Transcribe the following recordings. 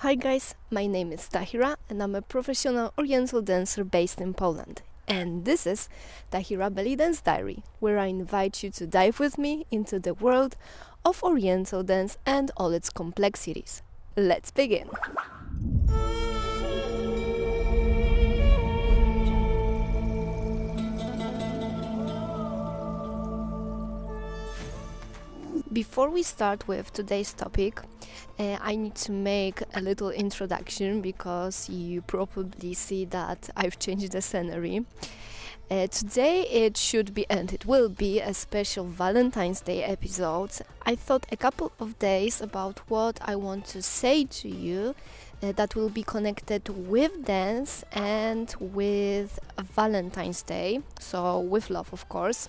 Hi guys, my name is Tahira and I'm a professional oriental dancer based in Poland. And this is TahiraBDD Dance Diary, where I invite you to dive with me into the world of oriental dance and all its complexities. Let's begin! Before we start with today's topic, I need to make a little introduction because you probably see that I've changed the scenery. Today it should be, and it will be, a special Valentine's Day episode. I thought a couple of days about what I want to say to you that will be connected with dance and with Valentine's Day, so with love, of course.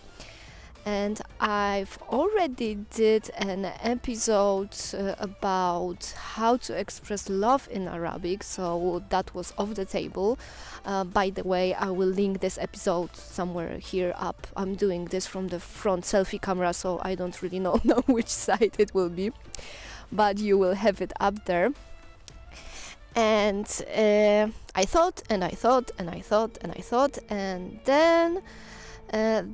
And I've already did an episode about how to express love in Arabic, so that was off the table. By the way, I will link this episode somewhere here up. I'm doing this from the front selfie camera, so I don't really know which side it will be, but you will have it up there. And I thought, and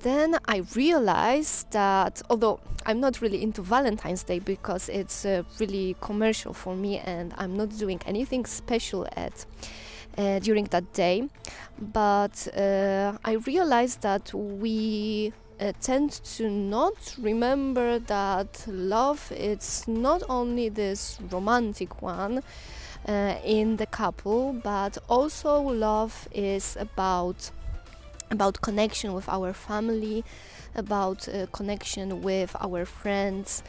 then I realized that although I'm not really into Valentine's Day because it's really commercial for me and I'm not doing anything special during that day, but I realized that we tend to not remember that love is not only this romantic one in the couple, but also love is about connection with our family, about connection with our friends,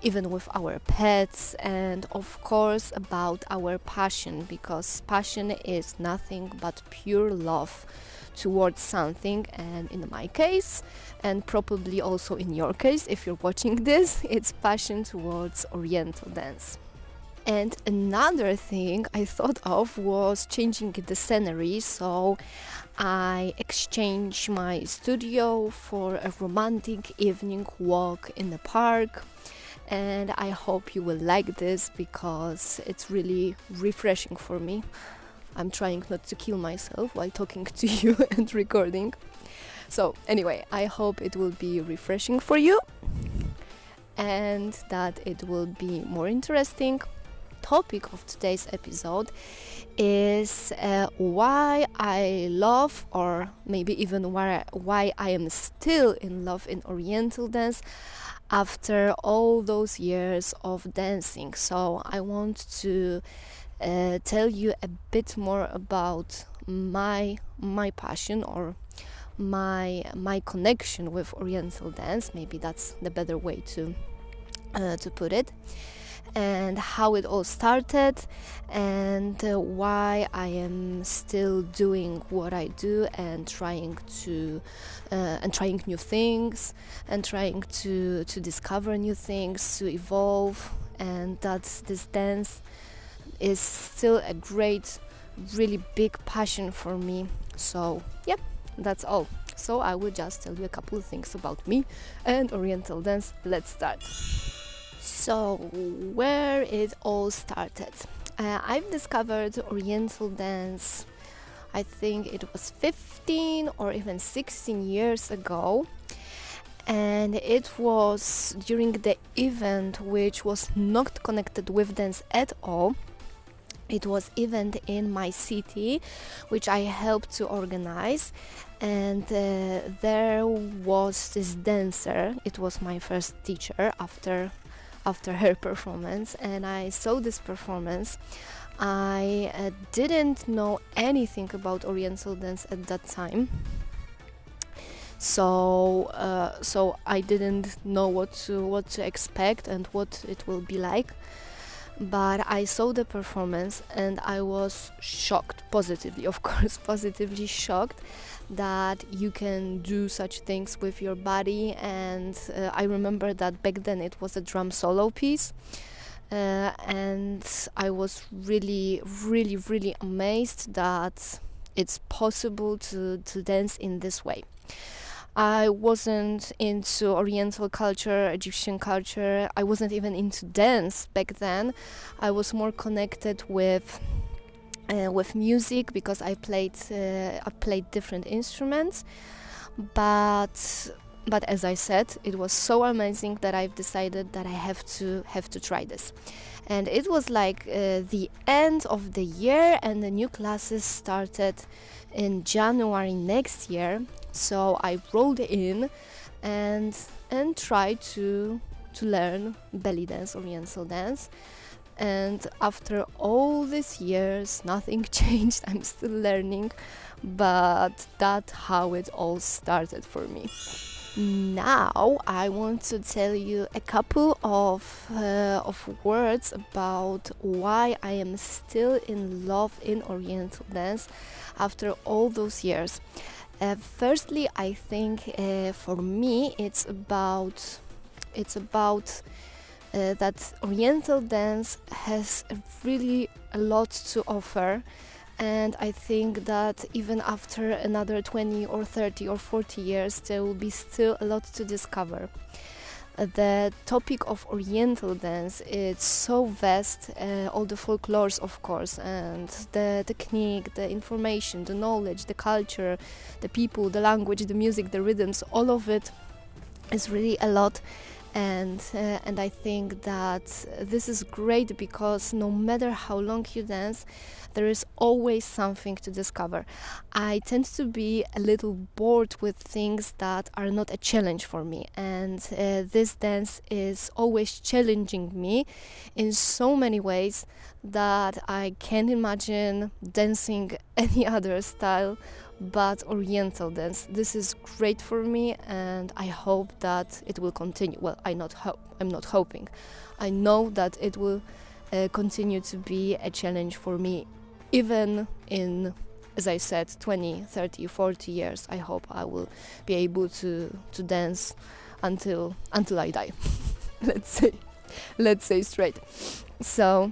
even with our pets, and of course about our passion, because passion is nothing but pure love towards something. And in my case, and probably also in your case if you're watching this, it's passion towards oriental dance. And another thing I thought of was changing the scenery, so I exchanged my studio for a romantic evening walk in the park, and I hope you will like this because it's really refreshing for me. I'm trying not to kill myself while talking to you and recording. So anyway, I hope it will be refreshing for you and that it will be more interesting. Topic of today's episode is why I love, or maybe even why I am still in love in oriental dance after all those years of dancing. So I want to tell you a bit more about my passion, or my connection with oriental dance. Maybe that's the better way to put it. And how it all started, and why I am still doing what I do and trying new things and trying to discover new things, to evolve, and that this dance is still a great, really big passion for me. So yeah, that's all. So I will just tell you a couple of things about me and oriental dance. Let's start. So, where it all started. I've discovered oriental dance, I think it was 15 or even 16 years ago, and it was during the event which was not connected with dance at all. It was event in my city which I helped to organize, and there was this dancer. It was my first teacher after her performance, and I saw this performance. I didn't know anything about oriental dance at that time, so I didn't know what to expect and what it will be like. But I saw the performance and I was shocked, positively, of course, positively shocked that you can do such things with your body. And I remember that back then it was a drum solo piece, and I was really, really, really amazed that it's possible to dance in this way. I wasn't into Oriental culture, Egyptian culture. I wasn't even into dance back then. I was more connected with music because I played different instruments. But as I said, it was so amazing that I've decided that I have to try this. And it was like the end of the year, and the new classes started in January next year. So I rolled in and tried to learn belly dance, Oriental dance. And after all these years, nothing changed. I'm still learning, but that's how it all started for me. Now I want to tell you a couple of words about why I am still in love in Oriental dance after all those years. Firstly, I think for me it's about that Oriental dance has really a lot to offer, and I think that even after another 20 or 30 or 40 years there will be still a lot to discover. The topic of Oriental dance is so vast, all the folklores of course, and the technique, the information, the knowledge, the culture, the people, the language, the music, the rhythms, all of it is really a lot. And I think that this is great because no matter how long you dance, there is always something to discover. I tend to be a little bored with things that are not a challenge for me, and this dance is always challenging me in so many ways that I can't imagine dancing any other style but Oriental dance. This is great for me, and I hope that it will continue. Well, I'm not hoping. I know that it will continue to be a challenge for me, even in, as I said, 20, 30, 40 years. I hope I will be able to dance until I die. let's say straight. So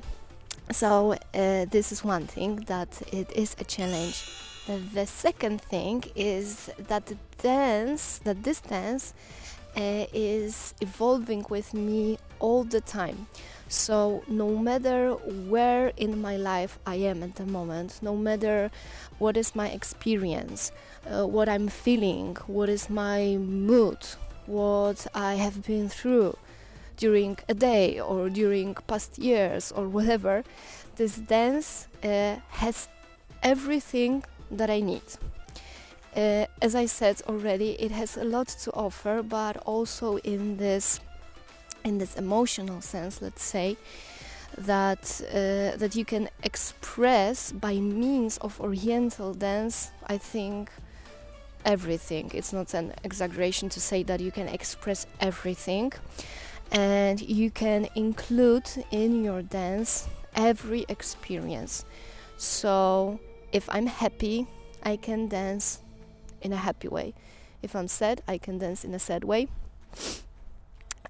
this is one thing, that it is a challenge. The second thing is that this dance is evolving with me all the time. So no matter where in my life I am at the moment, no matter what is my experience, what I'm feeling, what is my mood, what I have been through during a day or during past years or whatever, this dance has everything that I need. As I said already, it has a lot to offer, but also in this emotional sense, let's say, that you can express by means of Oriental dance, I think, everything. It's not an exaggeration to say that you can express everything, and you can include in your dance every experience. So if I'm happy, I can dance in a happy way. If I'm sad, I can dance in a sad way.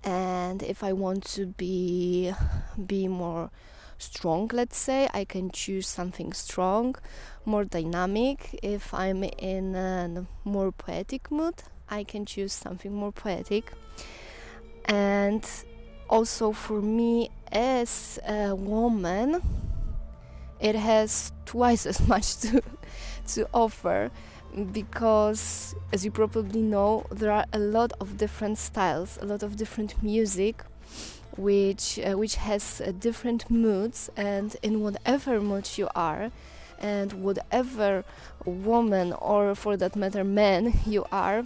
And if I want to be more strong, let's say, I can choose something strong, more dynamic. If I'm in a more poetic mood, I can choose something more poetic. And also for me as a woman, it has twice as much to offer, because as you probably know, there are a lot of different styles, a lot of different music, which has different moods, and in whatever mood you are, and whatever woman, or for that matter man, you are,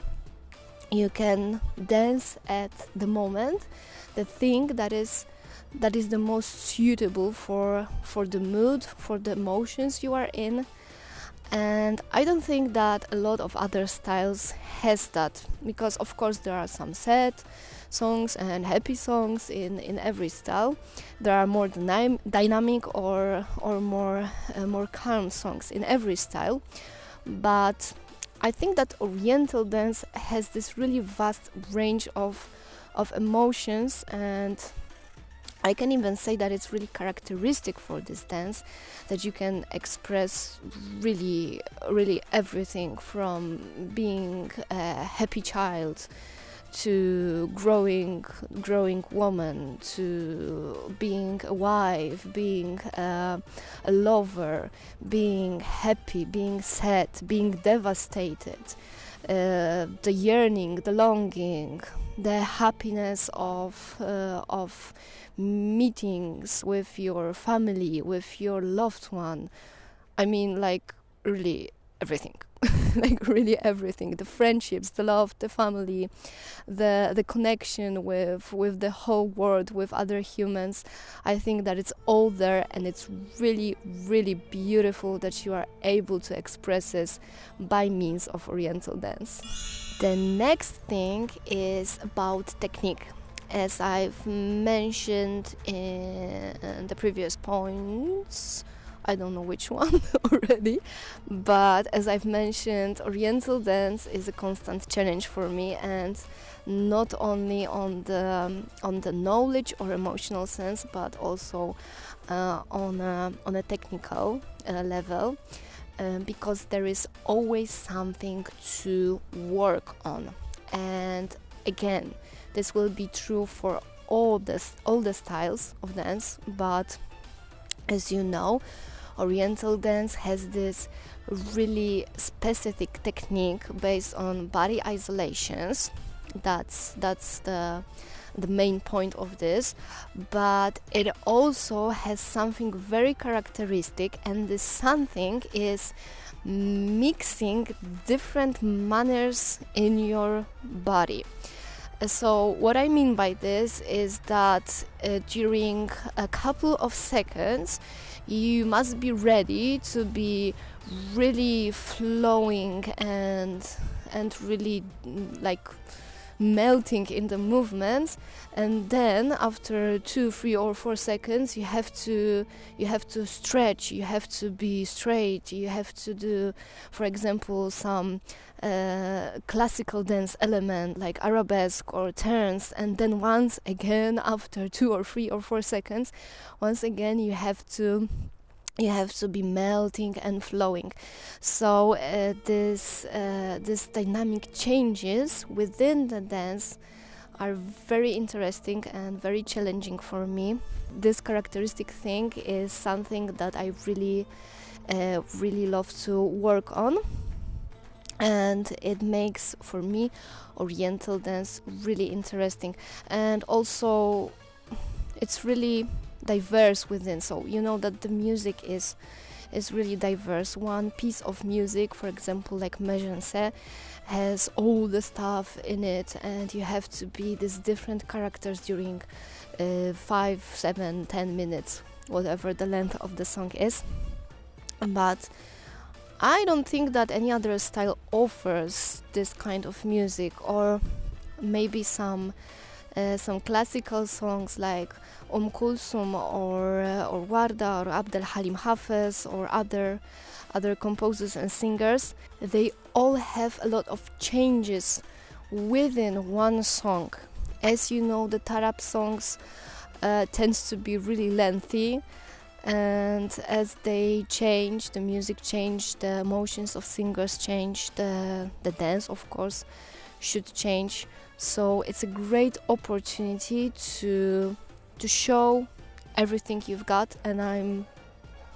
you can dance at the moment the thing that is the most suitable for the mood, for the emotions you are in. And I don't think that a lot of other styles has that, because of course there are some sad songs and happy songs in every style. There are more dynamic or more calm songs in every style, but I think that Oriental dance has this really vast range of emotions, and I can even say that it's really characteristic for this dance, that you can express really, really everything, from being a happy child to growing woman, to being a wife, being a lover, being happy, being sad, being devastated, the yearning, the longing, the happiness of meetings with your family, with your loved one. I mean, like, really everything. Like, really everything: the friendships, the love, the family, the connection with the whole world, with other humans. I think that it's all there, and it's really, really beautiful that you are able to express this by means of oriental dance. The next thing is about technique. As I've mentioned in the previous points, I don't know which one already, but as I've mentioned, oriental dance is a constant challenge for me, and not only on the knowledge or emotional sense, but also on a technical level, because there is always something to work on. And again, this will be true for all the styles of dance, but as you know, oriental dance has this really specific technique based on body isolations. That's the main point of this, but it also has something very characteristic, and this something is mixing different manners in your body. So what I mean by this is that during a couple of seconds you must be ready to be really flowing and really like melting in the movements, and then after 2, 3 or 4 seconds you have to stretch, you have to be straight, you have to do, for example, some classical dance element like arabesque or turns, and then once again after 2 or 3 or 4 seconds, once again you have to be melting and flowing. So this dynamic changes within the dance are very interesting and very challenging for me. This characteristic thing is something that I really love to work on, and it makes for me oriental dance really interesting, and also it's really diverse within. So you know that the music is really diverse. One piece of music, for example, like Mejense, has all the stuff in it, and you have to be these different characters during 5, 7, 10 minutes, whatever the length of the song is. But I don't think that any other style offers this kind of music, or maybe some classical songs like Kulsum or Warda or Abdel Halim Hafez or other composers and singers. They all have a lot of changes within one song. As you know, the Tarab songs tends to be really lengthy, and as they change, the music change, the emotions of singers change, the dance, of course, should change. So it's a great opportunity to show everything you've got, and I'm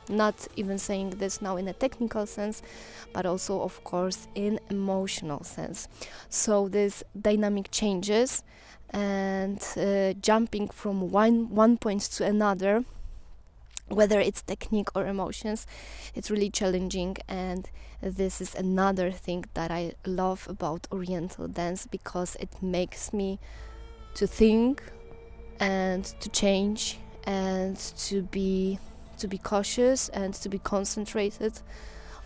not even saying this now in a technical sense, but also, of course, in emotional sense. So this dynamic changes, and jumping from one point to another, whether it's technique or emotions, it's really challenging. And this is another thing that I love about oriental dance, because it makes me to think and to change and to be cautious and to be concentrated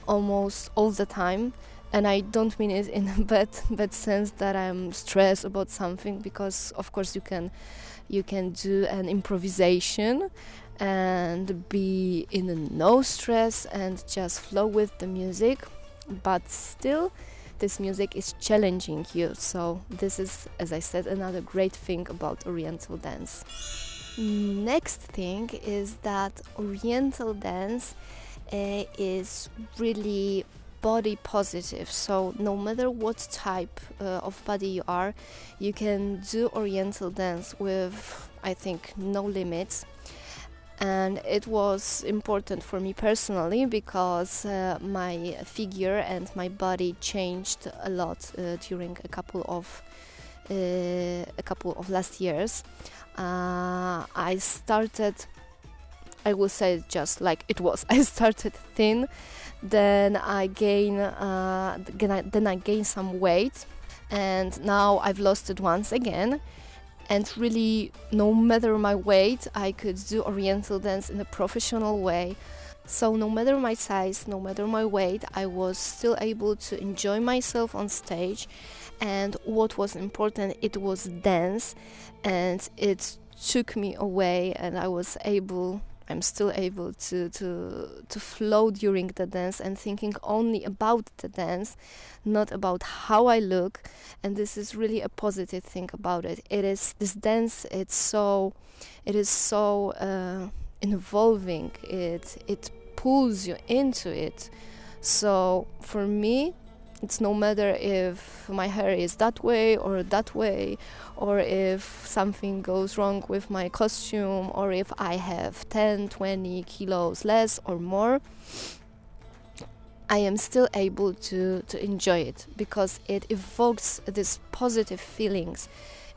almost all the time. And I don't mean it in a bad sense that I'm stressed about something, because of course you can do an improvisation and be in no stress and just flow with the music, but still this music is challenging you. So this is, as I said, another great thing about oriental dance. Next thing is that oriental dance is really body positive. So no matter what type of body you are, you can do oriental dance with, I think, no limits. And it was important for me personally because my figure and my body changed a lot during a couple of last years. I started, I will say it just like it was. I started thin, then I gained some weight, and now I've lost it once again. And really, no matter my weight, I could do oriental dance in a professional way. So no matter my size, no matter my weight, I was still able to enjoy myself on stage. And what was important, it was dance, and it took me away, and I'm still able to flow during the dance and thinking only about the dance, not about how I look. And this is really a positive thing about it. This dance, it is so involving. It pulls you into it. So for me, it's no matter if my hair is that way, or if something goes wrong with my costume, or if I have 10, 20 kilos less or more. I am still able to enjoy it because it evokes these positive feelings.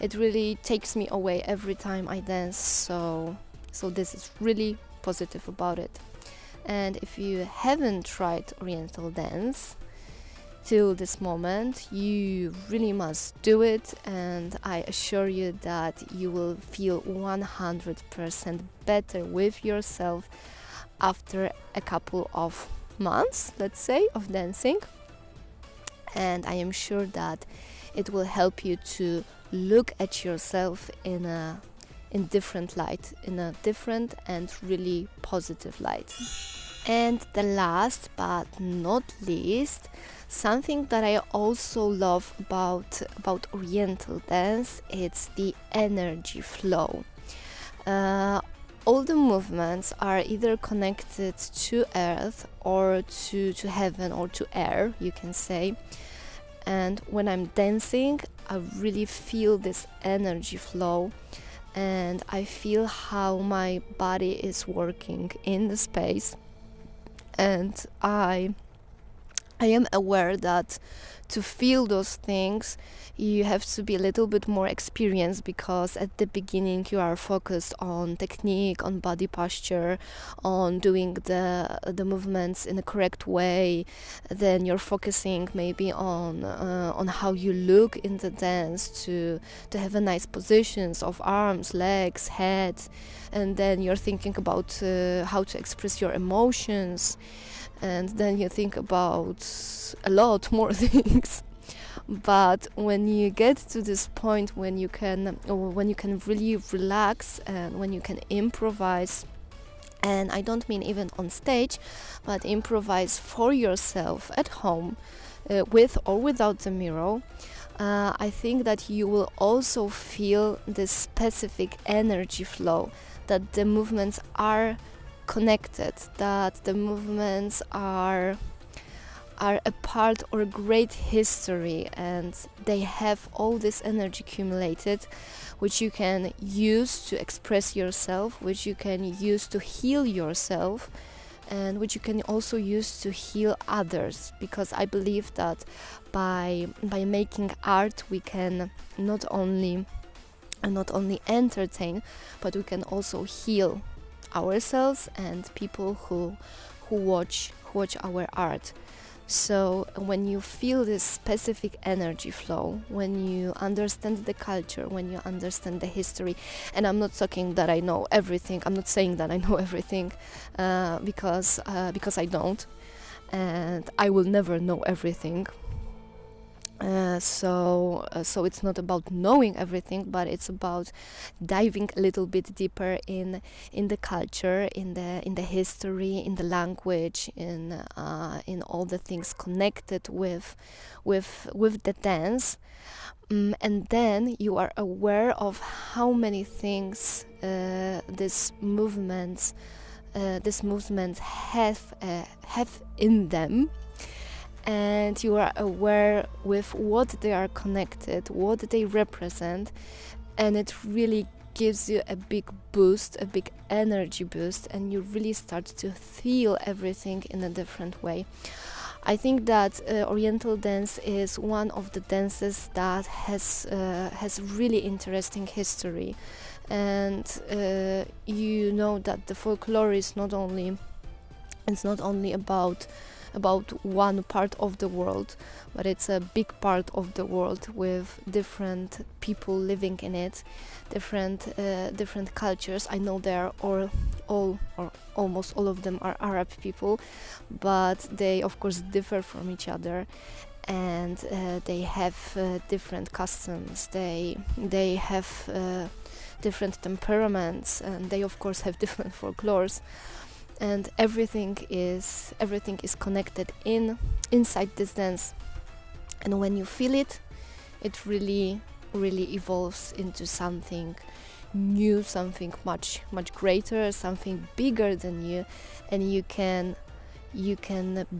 It really takes me away every time I dance. So this is really positive about it. And if you haven't tried oriental dance till this moment, you really must do it, and I assure you that you will feel 100% better with yourself after a couple of months, let's say, of dancing. And I am sure that it will help you to look at yourself in different light, in a different and really positive light. And the last but not least, something that I also love about oriental dance, it's the energy flow. All the movements are either connected to earth or to heaven or to air, you can say. And when I'm dancing, I really feel this energy flow, and I feel how my body is working in the space. And I am aware that to feel those things, you have to be a little bit more experienced, because at the beginning you are focused on technique, on body posture, on doing the movements in the correct way. Then you're focusing maybe on how you look in the dance, to have a nice positions of arms, legs, head, and then you're thinking about how to express your emotions. And then you think about a lot more things. But when you get to this point when you can really relax, and when you can improvise, and I don't mean even on stage, but improvise for yourself at home, with or without the mirror, I think that you will also feel this specific energy flow, that the movements are connected, that the movements are a part or a great history, and they have all this energy accumulated, which you can use to express yourself, which you can use to heal yourself, and which you can also use to heal others. Because I believe that by making art, we can not only entertain, but we can also heal ourselves and people who watch our art. So when you feel this specific energy flow, when you understand the culture, when you understand the history, and I'm not talking that I know everything, I'm not saying that I know everything, because I don't, and I will never know everything. So it's not about knowing everything, but it's about diving a little bit deeper in the culture, in the history, in the language, in all the things connected with the dance. And then you are aware of how many things these movements have in them, and you are aware with what they are connected, what they represent, and it really gives you a big boost, a big energy boost, and you really start to feel everything in a different way. I think that Oriental dance is one of the dances that has really interesting history, and you know that the folklore is not only about one part of the world, but it's a big part of the world with different people living in it, different cultures. I know there are all or almost all of them are Arab people, but they of course differ from each other, and they have different customs. They have different temperaments, and they of course have different folklores. And everything is connected inside this dance, and when you feel it, it really evolves into something new, something much greater, something bigger than you, and you can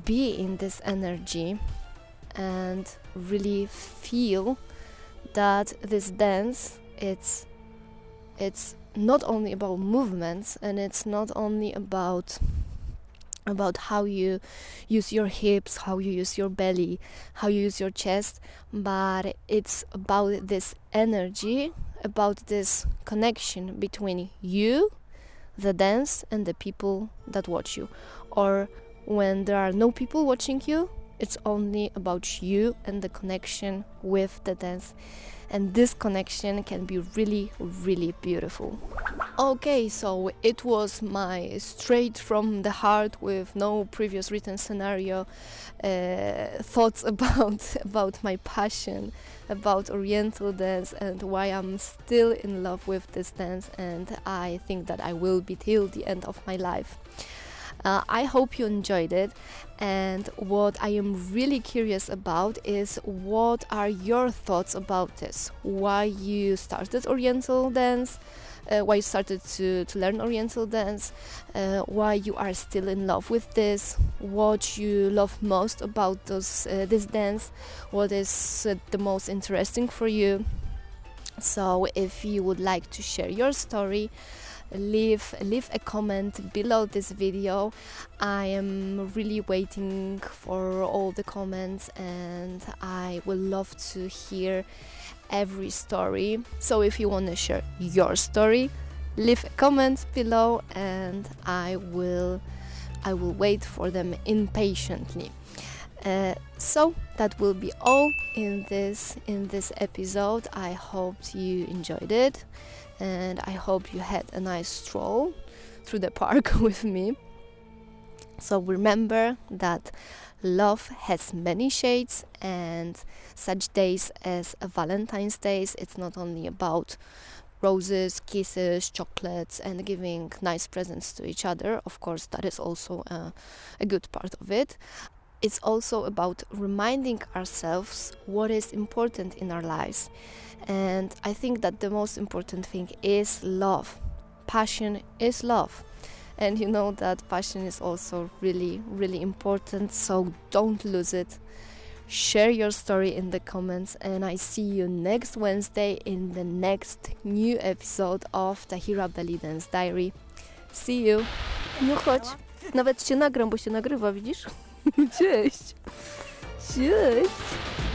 be in this energy and really feel that this dance, it's not only about movements, and it's not only about how you use your hips, how you use your belly, how you use your chest, but it's about this energy, about this connection between you, the dance, and the people that watch you. Or when there are no people watching you, it's only about you and the connection with the dance. And this connection can be really beautiful. Okay, so it was my straight from the heart, with no previous written scenario, thoughts about my passion about Oriental dance and why I'm still in love with this dance, and I think that I will be till the end of my life. I hope you enjoyed it, and what I am really curious about is what are your thoughts about this? Why you started Oriental dance? Why you started to learn Oriental dance? Why you are still in love with this? What you love most about this dance? What is the most interesting for you? So if you would like to share your story, leave a comment below this video. I am really waiting for all the comments, and I will love to hear every story. So if you want to share your story, leave a comment below, and I will wait for them impatiently. So that will be all in this episode. I hope you enjoyed it, and I hope you had a nice stroll through the park with me. So remember that love has many shades, and such days as Valentine's Day, it's not only about roses, kisses, chocolates, and giving nice presents to each other. Of course, that is also a good part of it. It's also about reminding ourselves what is important in our lives. And I think that the most important thing is love. Passion is love. And you know that passion is also really important, so don't lose it. Share your story in the comments, and I see you next Wednesday in the next new episode of Tahira Belly Dance Diary. See you! No chodź, nawet cię nagram, bo się nagrywa, widzisz? Cześć! Cześć!